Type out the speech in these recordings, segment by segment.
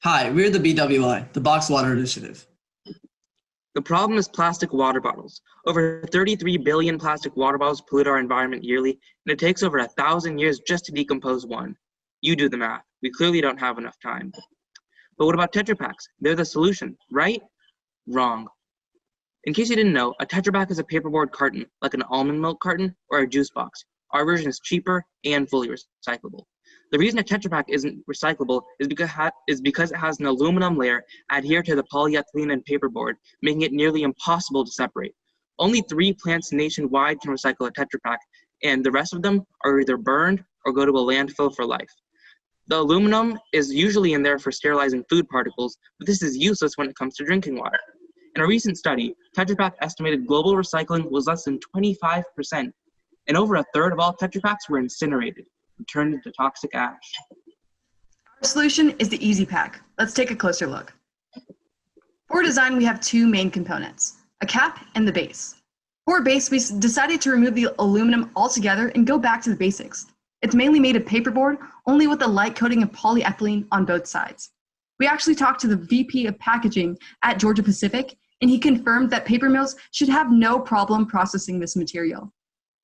Hi, we're the BWI, the Box Water Initiative. The problem is plastic water bottles. Over 33 billion plastic water bottles pollute our environment yearly, and it takes over 1,000 years just to decompose one. You do the math. We clearly don't have enough time. But what about Tetra Paks? They're the solution, right? Wrong. In case you didn't know, a Tetra Pak is a paperboard carton, like an almond milk carton or a juice box. Our version is cheaper and fully recyclable. The reason a Tetra Pak isn't recyclable is because it has an aluminum layer adhered to the polyethylene and paperboard, making it nearly impossible to separate. Only 3 plants nationwide can recycle a Tetra Pak, and the rest of them are either burned or go to a landfill for life. The aluminum is usually in there for sterilizing food particles, but this is useless when it comes to drinking water. In a recent study, Tetra Pak estimated global recycling was less than 25%, and over a third of all Tetra Paks were incinerated and turned into toxic ash. Our solution is the Easy Pack. Let's take a closer look. For design, we have 2 main components, a cap and the base. For base, we decided to remove the aluminum altogether and go back to the basics. It's mainly made of paperboard, only with a light coating of polyethylene on both sides. We actually talked to the VP of packaging at Georgia Pacific, and he confirmed that paper mills should have no problem processing this material.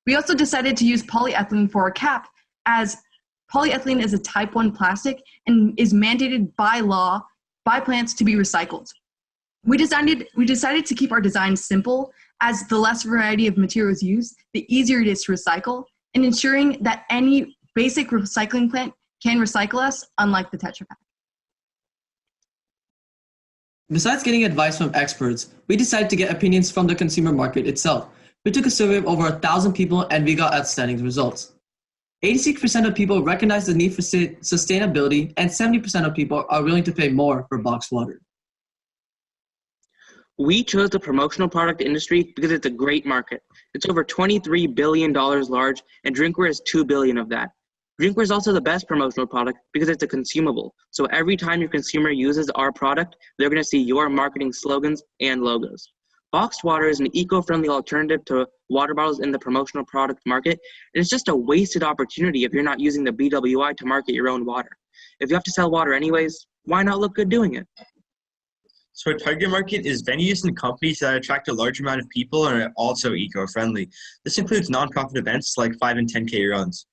We also decided to use polyethylene for our cap, as polyethylene is a type 1 plastic and is mandated by law by plants to be recycled. We decided to keep our design simple, as the less variety of materials used, the easier it is to recycle, and ensuring that any basic recycling plant can recycle us, unlike the Tetra Pak. Besides getting advice from experts, we decided to get opinions from the consumer market itself. We took a survey of over 1,000 people and we got outstanding results. 86% of people recognize the need for sustainability, and 70% of people are willing to pay more for boxed water. We chose the promotional product industry because it's a great market. It's over $23 billion large, and drinkware is $2 billion of that. Drinkware is also the best promotional product because it's a consumable. So every time your consumer uses our product, they're going to see your marketing slogans and logos. Boxed water is an eco-friendly alternative to water bottles in the promotional product market, and it's just a wasted opportunity if you're not using the BWI to market your own water. If you have to sell water anyways, why not look good doing it? So our target market is venues and companies that attract a large amount of people and are also eco-friendly. This includes nonprofit events like 5 and 10K runs.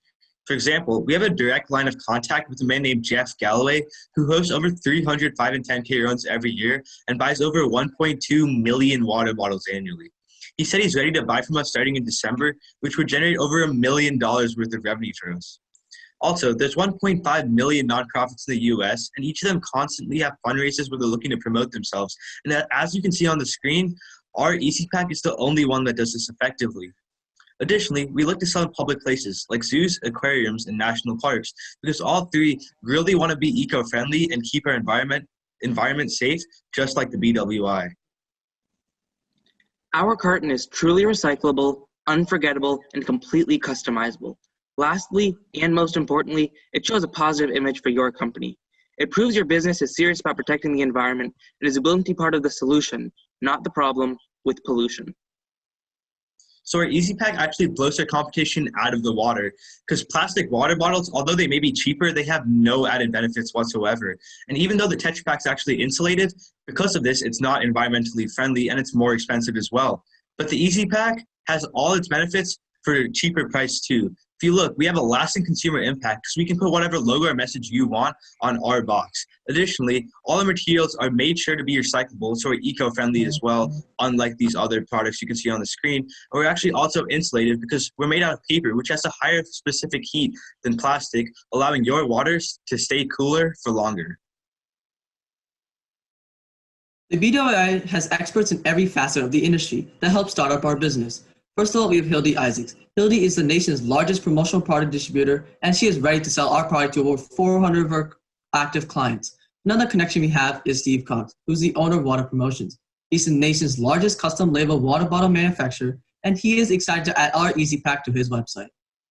For example, we have a direct line of contact with a man named Jeff Galloway, who hosts over 300 5 and 10K runs every year and buys over 1.2 million water bottles annually. He said he's ready to buy from us starting in December, which would generate over $1 million worth of revenue for us. Also, there's 1.5 million nonprofits in the US, and each of them constantly have fundraisers where they're looking to promote themselves. And as you can see on the screen, our Easy Pack is the only one that does this effectively. Additionally, we look to sell in public places like zoos, aquariums, and national parks, because all 3 really want to be eco-friendly and keep our environment safe, just like the BWI. Our carton is truly recyclable, unforgettable, and completely customizable. Lastly, and most importantly, it shows a positive image for your company. It proves your business is serious about protecting the environment and is willing to be part of the solution, not the problem, with pollution. So our Easy Pack actually blows their competition out of the water, because plastic water bottles, although they may be cheaper, they have no added benefits whatsoever. And even though the Tetra Pak's actually insulated, because of this, it's not environmentally friendly and it's more expensive as well. But the Easy Pack has all its benefits for a cheaper price too. If you look, we have a lasting consumer impact because we can put whatever logo or message you want on our box. Additionally, all the materials are made sure to be recyclable, so we're eco-friendly as well, unlike these other products you can see on the screen. And we're actually also insulated because we're made out of paper, which has a higher specific heat than plastic, allowing your waters to stay cooler for longer. The BWI has experts in every facet of the industry that help start up our business. First of all, we have Hildy Isaacs. Hildy is the nation's largest promotional product distributor, and she is ready to sell our product to over 400 of our active clients. Another connection we have is Steve Cox, who's the owner of Water Promotions. He's the nation's largest custom label water bottle manufacturer, and he is excited to add our Easy Pack to his website.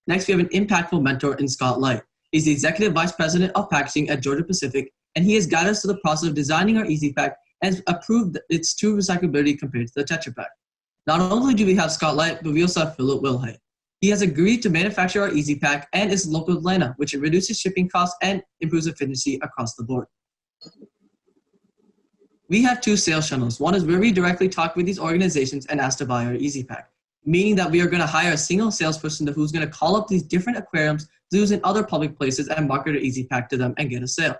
Next, we have an impactful mentor in Scott Light. He's the executive vice president of packaging at Georgia Pacific, and he has guided us through the process of designing our Easy Pack and approved its true recyclability compared to the Tetra Pak. Not only do we have Scott Light, but we also have Philip Wilhite. He has agreed to manufacture our Easy Pack and is local to Atlanta, which reduces shipping costs and improves efficiency across the board. We have two sales channels. One is where we directly talk with these organizations and ask to buy our Easy Pack, meaning that we are going to hire a single salesperson who's going to call up these different aquariums, zoos, and other public places and market our Easy Pack to them and get a sale.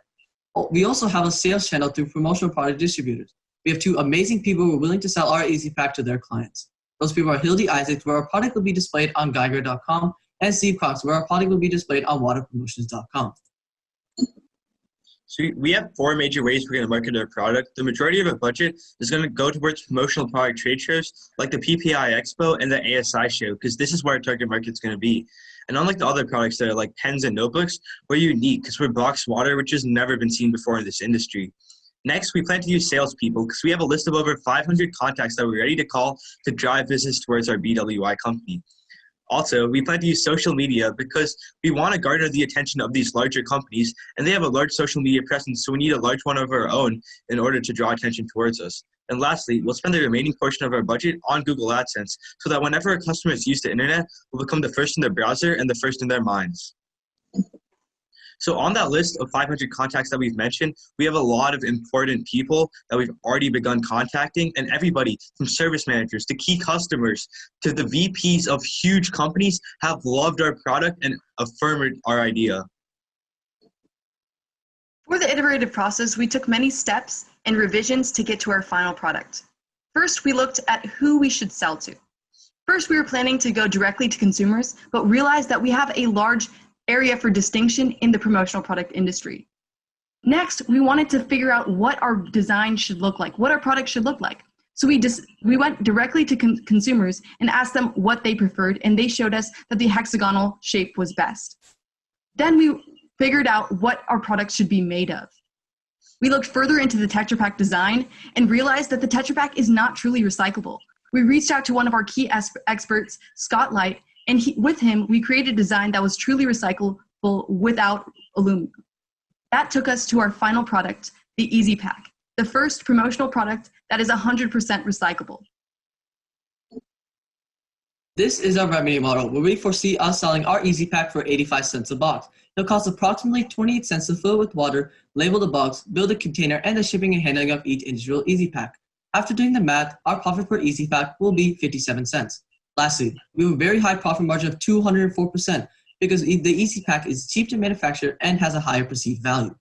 We also have a sales channel through promotional product distributors. We have two amazing people who are willing to sell our Easy Pack to their clients. Those people are Hildy Isaacs, where our product will be displayed on Geiger.com, and Steve Cox, where our product will be displayed on waterpromotions.com. So we have four major ways we're going to market our product. The majority of our budget is going to go towards promotional product trade shows like the PPI Expo and the ASI show, because this is where our target market's going to be. And unlike the other products that are like pens and notebooks, we're unique because we're boxed water, which has never been seen before in this industry. Next, we plan to use salespeople because we have a list of over 500 contacts that we're ready to call to drive business towards our BWI company. Also, we plan to use social media because we want to garner the attention of these larger companies, and they have a large social media presence, so we need a large one of our own in order to draw attention towards us. And lastly, we'll spend the remaining portion of our budget on Google AdSense so that whenever our customers use the internet, we'll become the first in their browser and the first in their minds. So on that list of 500 contacts that we've mentioned, we have a lot of important people that we've already begun contacting, and everybody from service managers to key customers to the VPs of huge companies have loved our product and affirmed our idea. For the iterative process, we took many steps and revisions to get to our final product. First, we looked at who we should sell to. First, we were planning to go directly to consumers, but realized that we have a large area for distinction in the promotional product industry. Next, we wanted to figure out what our design should look like, what our product should look like. So we went directly to consumers and asked them what they preferred, and they showed us that the hexagonal shape was best. Then we figured out what our product should be made of. We looked further into the Tetra Pak design and realized that the Tetra Pak is not truly recyclable. We reached out to one of our key experts, Scott Light, and with him, we created a design that was truly recyclable without aluminum. That took us to our final product, the Easy Pack, the first promotional product that is 100% recyclable. This is our revenue model, where we foresee us selling our Easy Pack for 85 cents a box. It'll cost approximately 28 cents to fill it with water, label the box, build a container, and the shipping and handling of each individual Easy Pack. After doing the math, our profit per Easy Pack will be 57 cents. Lastly, we have a very high profit margin of 204% because the Easy Pack is cheap to manufacture and has a higher perceived value.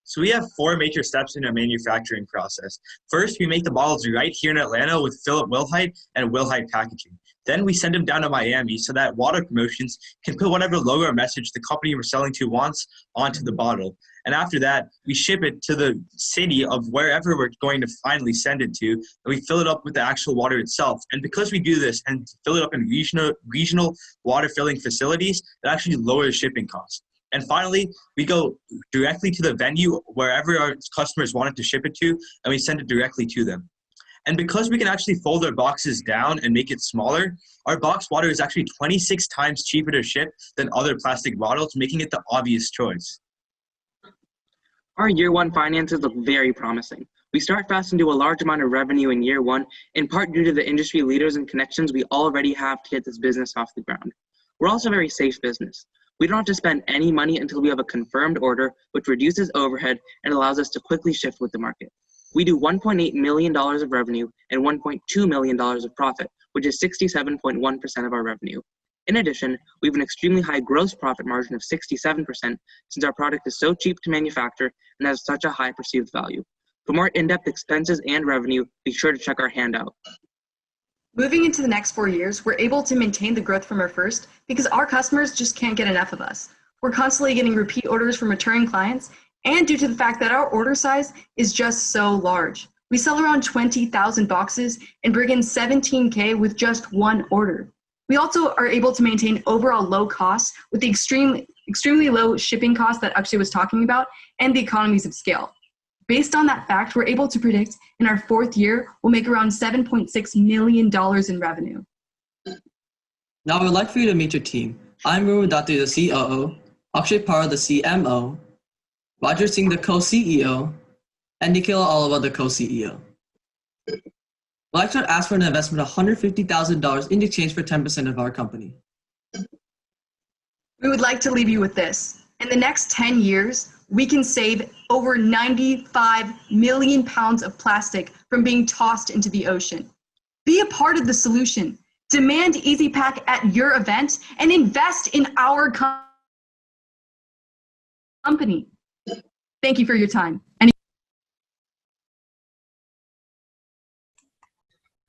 So we have four major steps in our manufacturing process. First, we make the bottles right here in Atlanta with Philip Wilhite and Wilhite Packaging. Then we send them down to Miami so that Water Promotions can put whatever logo or message the company we're selling to wants onto the bottle. And after that, we ship it to the city of wherever we're going to finally send it to, and we fill it up with the actual water itself. And because we do this and fill it up in regional water filling facilities, it actually lowers shipping costs. And finally, we go directly to the venue wherever our customers wanted to ship it to, and we send it directly to them. And because we can actually fold our boxes down and make it smaller, our boxed water is actually 26 times cheaper to ship than other plastic bottles, making it the obvious choice. Our year one finances look very promising. We start fast and do a large amount of revenue in year one, in part due to the industry leaders and connections we already have to get this business off the ground. We're also a very safe business. We don't have to spend any money until we have a confirmed order, which reduces overhead and allows us to quickly shift with the market. We do $1.8 million of revenue and $1.2 million of profit, which is 67.1% of our revenue. In addition, we have an extremely high gross profit margin of 67% since our product is so cheap to manufacture and has such a high perceived value. For more in-depth expenses and revenue, be sure to check our handout. Moving into the next 4 years, we're able to maintain the growth from our first because our customers just can't get enough of us. We're constantly getting repeat orders from returning clients, and due to the fact that our order size is just so large. We sell around 20,000 boxes and bring in $17K with just one order. We also are able to maintain overall low costs with the extremely low shipping costs that Akshay was talking about and the economies of scale. Based on that fact, we're able to predict in our 4th year, we'll make around $7.6 million in revenue. Now I would like for you to meet your team. I'm Verma Datti, the COO, Akshay Parra, the CMO, Roger Singh, the co-CEO, and Nikhil Oliva, the co-CEO. I'd like to ask for an investment of $150,000 in exchange for 10% of our company. We would like to leave you with this. In the next 10 years, we can save over 95 million pounds of plastic from being tossed into the ocean. Be a part of the solution. Demand EasyPack at your event and invest in our company. Thank you for your time.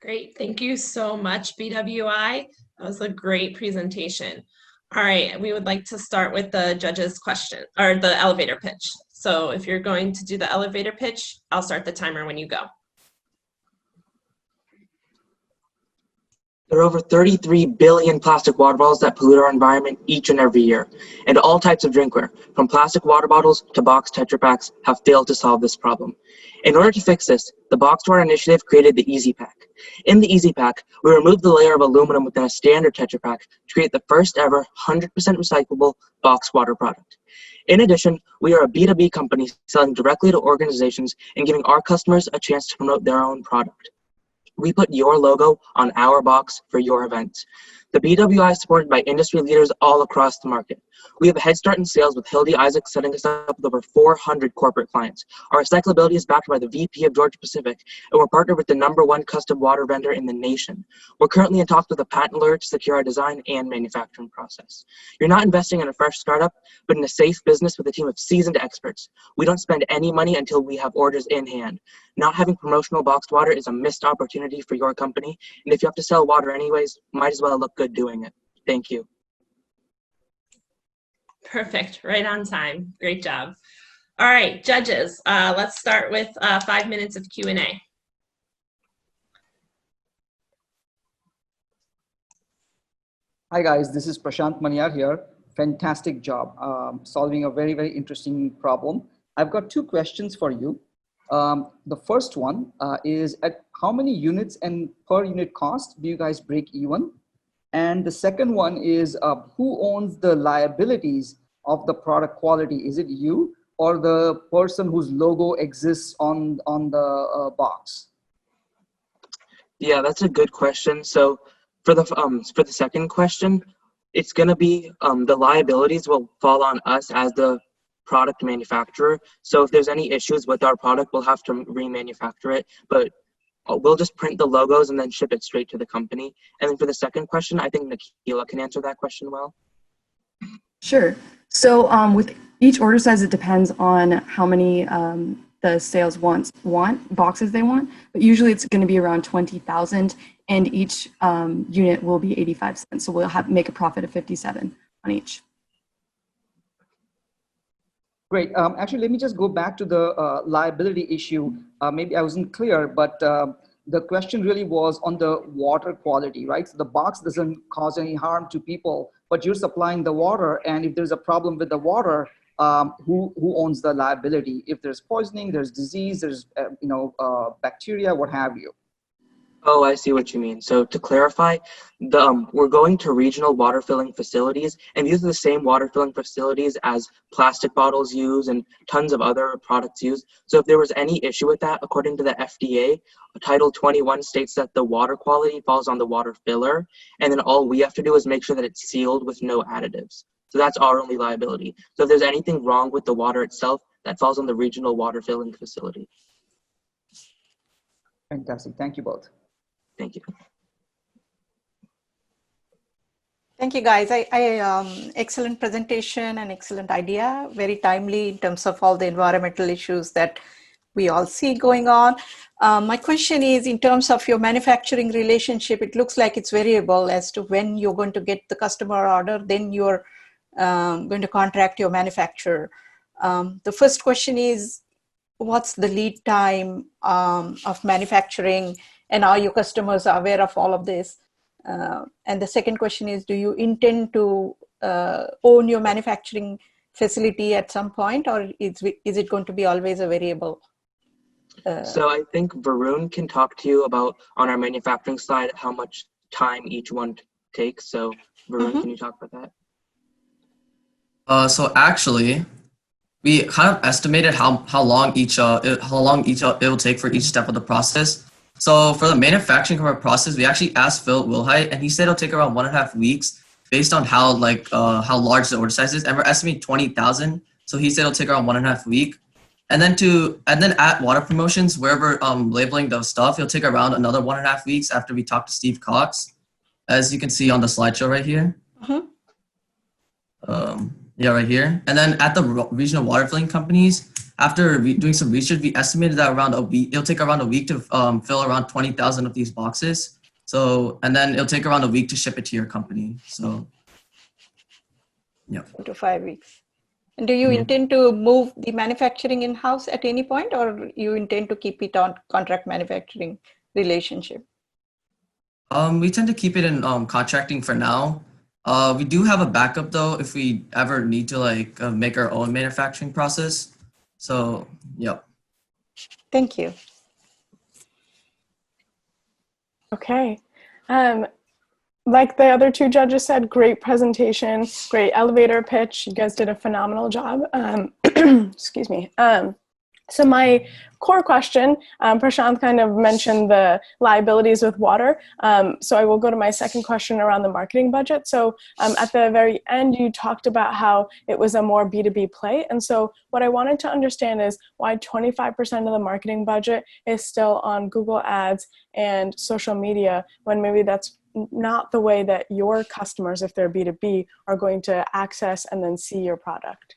Great, thank you so much, BWI. That was a great presentation. All right, we would like to start with the judge's question, or the elevator pitch. So if you're going to do the elevator pitch, I'll start the timer when you go. There are over 33 billion plastic water bottles that pollute our environment each and every year, and all types of drinkware, from plastic water bottles to box Tetra Paks, have failed to solve this problem. In order to fix this, the Box Water Initiative created the EasyPack. In the EasyPack, we removed the layer of aluminum within a standard Tetra Pak to create the first ever 100% recyclable box water product. In addition, we are a B2B company selling directly to organizations and giving our customers a chance to promote their own product. We put your logo on our box for your event. The BWI is supported by industry leaders all across the market. We have a head start in sales with Hildy Isaac setting us up with over 400 corporate clients. Our recyclability is backed by the VP of Georgia Pacific, and we're partnered with the #1 custom water vendor in the nation. We're currently in talks with a patent lawyer to secure our design and manufacturing process. You're not investing in a fresh startup, but in a safe business with a team of seasoned experts. We don't spend any money until we have orders in hand. Not having promotional boxed water is a missed opportunity for your company, and if you have to sell water anyways, might as well look good doing it. Thank you. Perfect, right on time. Great job. All right, judges, let's start with 5 minutes of Q&A. Hi guys, this is Prashant Maniar here. Fantastic job solving a very, very interesting problem. I've got 2 questions for you. The first one is at how many units and per unit cost do you guys break even? And the second one is who owns the liabilities of the product quality? Is it you or the person whose logo exists on the box? Yeah, that's a good question. So for the second question, it's going to be the liabilities will fall on us as the product manufacturer. So if there's any issues with our product, we'll have to remanufacture it, but we'll just print the logos and then ship it straight to the company. And then for the second question, I think Nikila can answer that question well. Sure. So with each order size, it depends on how many the sales want boxes they want, but usually it's going to be around 20,000, and each unit will be 85 cents. So we'll make a profit of 57 on each. Great. Actually, let me just go back to the liability issue. Maybe I wasn't clear, but the question really was on the water quality, right? So the box doesn't cause any harm to people, but you're supplying the water, and if there's a problem with the water, who owns the liability? If there's poisoning, there's disease, there's bacteria, what have you. Oh, I see what you mean. So to clarify, we're going to regional water filling facilities, and these are the same water filling facilities as plastic bottles use and tons of other products use. So if there was any issue with that, according to the FDA, Title 21 states that the water quality falls on the water filler, and then all we have to do is make sure that it's sealed with no additives. So that's our only liability. So if there's anything wrong with the water itself, that falls on the regional water filling facility. Fantastic. Thank you both. Thank you. Thank you, guys. Excellent presentation and excellent idea. Very timely in terms of all the environmental issues that we all see going on. My question is, in terms of your manufacturing relationship, it looks like it's variable as to when you're going to get the customer order, then you're going to contract your manufacturer. The first question is, what's the lead time of manufacturing, and are your customers aware of all of this? And the second question is, do you intend to own your manufacturing facility at some point, or is it going to be always a variable? So I think Varun can talk to you about, on our manufacturing side, how much time each one takes. So Varun, can you talk about that? So actually, we kind of estimated how long each it will take for each step of the process. So for the manufacturing of our process, we actually asked Phil Wilhite, and he said it'll take around 1.5 weeks based on how large the order size is, and we're estimating 20,000 So he said it'll take around 1.5 weeks. And then at water promotions, wherever labeling those stuff, it'll take around another 1.5 weeks after we talk to Steve Cox, as you can see on the slideshow right here. Yeah, right here. And then at the regional water filling companies, after doing some research, we estimated that around a week, it'll take around a week to fill around 20,000 of these boxes. So, and then it'll take around a week to ship it to your company. So, yeah. 4 to 5 weeks. And do you intend to move the manufacturing in-house at any point, or you intend to keep it on contract manufacturing relationship? We tend to keep it in contracting for now. We do have a backup though if we ever need to make our own manufacturing process. So, yep. Thank you. Okay. Like the other two judges said, great presentation, great elevator pitch. You guys did a phenomenal job. Excuse me. So my core question, Prashant kind of mentioned the liabilities with water. So I will go to my second question around the marketing budget. So at the very end, you talked about how it was a more B2B play. And so what I wanted to understand is why 25% of the marketing budget is still on Google Ads and social media, when maybe that's not the way that your customers, if they're B2B, are going to access and then see your product.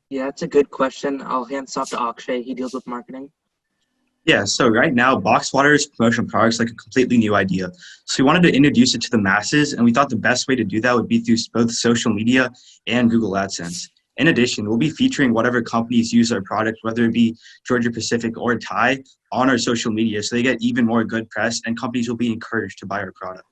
Yeah, that's a good question. I'll hand this off to Akshay. He deals with marketing. Yeah, so right now, boxed water is promotional products like a completely new idea. So we wanted to introduce it to the masses, and we thought the best way to do that would be through both social media and Google AdSense. In addition, we'll be featuring whatever companies use our product, whether it be Georgia Pacific or TYE, on our social media, so they get even more good press, and companies will be encouraged to buy our product.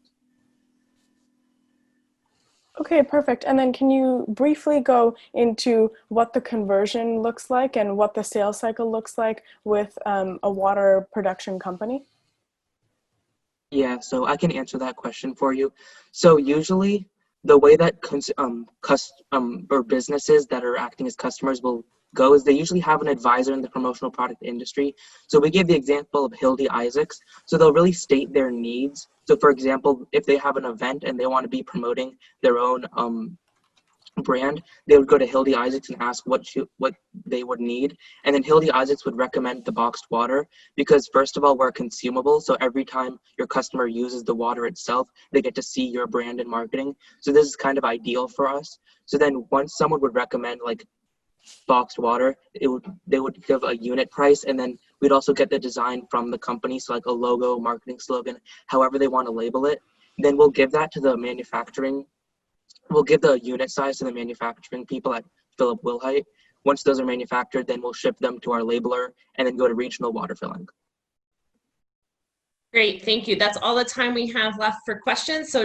Okay, perfect. And then can you briefly go into what the conversion looks like and what the sales cycle looks like with a water production company? Yeah, so I can answer that question for you. So usually the way that or businesses that are acting as customers will go is they usually have an advisor in the promotional product industry. So we gave the example of Hildy Isaacs. So they'll really state their needs. So for example, if they have an event and they want to be promoting their own brand, they would go to Hildy Isaacs and ask what they would need, and then Hildy Isaacs would recommend the boxed water, because first of all, we're consumable, so every time your customer uses the water itself, they get to see your brand and marketing. So this is kind of ideal for us. So then once someone would recommend like boxed water, they would give a unit price, and then we'd also get the design from the company, so like a logo, marketing slogan, however they want to label it. Then we'll give that to the manufacturing. We'll give the unit size to the manufacturing people at Philip Wilhite. Once those are manufactured, then we'll ship them to our labeler and then go to regional water filling. Great, thank you. That's all the time we have left for questions. So